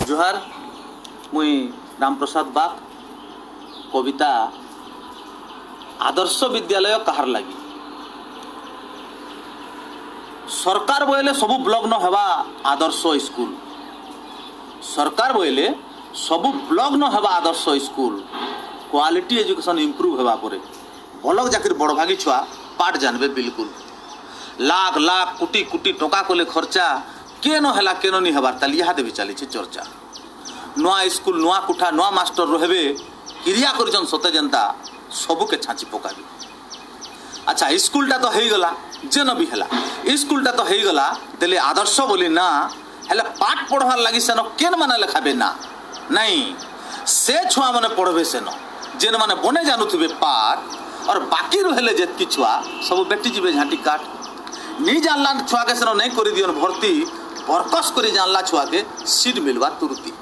जोहार मुई रामप्रसाद बाग कविता आदर्श विद्यालय कहार लगी सरकार बोले सबू ब्लॉक न हेबा आदर्श स्कूल सरकार बोले सबू ब्लॉक न हेबा आदर्श स्कूल क्वालिटी एजुकेशन इम्प्रूव हेबा परे ब्लॉक जाकर बड़भागी छुआ पाठ जानबे बिल्कुल लाख लाख कोटी कोटी टका कोले खर्चा के न हेला के नहीं हेबार ताली यहाँ देवी चली चर्चा नुआ स्कूल नुआ कुठा नुआ मास्टर रहे क्रिया कर सते जनता सबुके छाँची पकाबी। अच्छा स्कूलटा तो हो गला जेन भी है स्कूलटा तो हो गला देले आदर्श बोली ना हेले पाठ पढ़वार लगी सेन केन माने लेखाबे ना नहीं से छुआ मैंने पढ़बे सेन जेन माने बने जानुवे पाठ और बाकी रहे जेतकी छुआ सब बेटी जीवे झाँटी काट नहीं जानला छुआ के सेन नहीं कर दियन भर्ती बरकस कर जानला छुआ के सीट मिलवा तुरती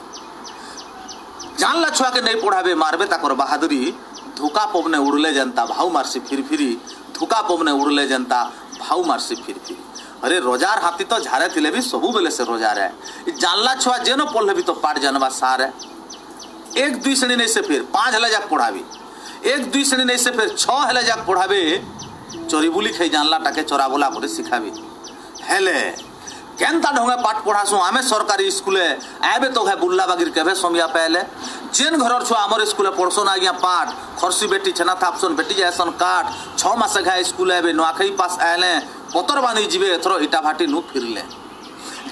जानला छुआ के नहीं पढ़ाबे मारबे ताकर बहादुरी धोखा पवने उड़ले जनता भाव मारसी फिर फिरी धोखा पवने उड़ले जनता भाव मारसी फिर फिरी अरे रोजार हाथी तो झारे थिले भी सबू बेले से रोजार है जानला छुआ जेन पढ़ले भी तो पाठ जानवा सार है एक दुई श्रेणी नहीं से फिर 5 हेले जाक पढ़ाबी एक दुई श्रेणी नहीं से फिर 6 हेले जाक पढ़ाबे चोरी बुली खाई जानला टाके चोरा बोला बोले सिखाबी हेले केनता ढंगे पाठ पढ़ासु आमे सरकारी स्कूले आबे तो है बुल्ला बागिर केबे समिया पहले जेन घर छुआ आमर स्कूले पढ़सन आज्ञा पाठ खरसी बेटी छेना थापसन बेटी जासन काठ 6 मास घाय स्कूल आबे नुआखाई पास आले पतर बानी जीवे एथरो इटा भाटी नु फिरले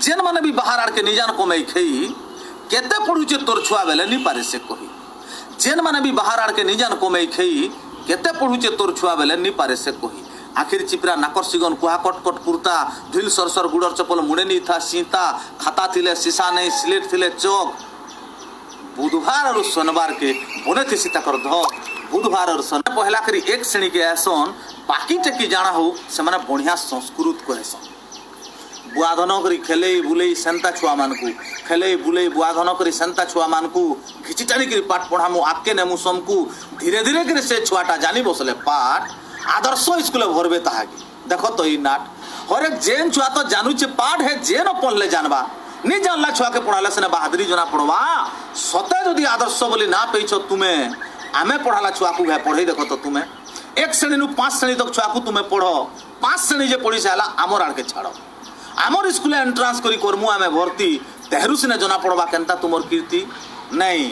जेन माने भी बाहर आड़ के निजान कमाई खई केते पढ़ुचे तोर छुआ बेले नी पारे से कही जेन माने भी बाहर आड़ के निजान कमाई खई केते पढ़ुचे तोर छुआ बेले नी पारे से कही आखिर चिपरा नाकर सिगन कुहा कटकट कुर्ता ढिल सरसर गुड़र चपल मुड़े नहीं था सीता खाता थिले सीसा नहीं स्लेट थिले चौक बुधवार और शनिवार के बने थे सीता कर धो बुधवार और शनिवार पहला करी एक श्रेणी के ऐसन बाकी टेकी जाना हो से माने बढ़िया संस्कृत कहसन बुआधन करी खेले बुले सेंता छुआ मान को खेले बुले बुआधन करी सेंता छुआ मान को घिची टाणी करी पाठ पढ़ामु आके नेमु समकू धीरे धीरे कर से छुआटा जानी बसले पाठ आदर्श स्कूल भरबे ताहागी देखो तो ही नाट हर एक जेन छुआ तो जानुचे पाठ है जेन पढ़ले जानबा नहीं जानला छुआ के पढ़ाले से बहादुरी जना पढ़वा सते जदि आदर्श बोली ना पेछ तुम्हें आमे पढ़ाला छुआ को पढ़े देखो तो तुम्हें 1 श्रेणी नु 5 श्रेणी तक छुआ को तुम्हें पढ़ो 5 श्रेणी जे पढ़ी साला आमर आड़ के छाड़ आमर स्कूल एंट्रांस करी करमु आमे भर्ती तेहरू सिने जना पढ़वा केनता तुमर कीर्ति नहीं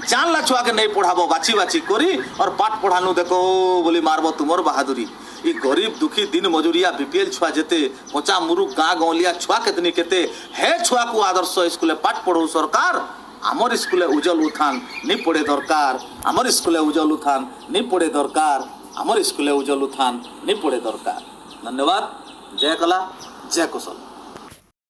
जानला छुआ के नहीं पढ़ाबो बाछी बाछी करी और पाठ पढ़ानु देखो बोली मारबो तुमर बहादुरी ये गरीब दुखी दिन मजूरिया बीपीएल छुआ जेते पचा मुरुक गाँ गौलिया छुआ केतनी केते हे छुआ को आदर्श स्कूले पाठ पढ़ो सरकार आमर स्कूले उज्जवल उत्थान नहीं पड़े दरकार आमर स्कूले उज्जवल उत्थान नहीं पड़े दरकार आमर स्कूले उज्जवल उत्थान नहीं पड़े दरकार। धन्यवाद। जय कला जय कुशल।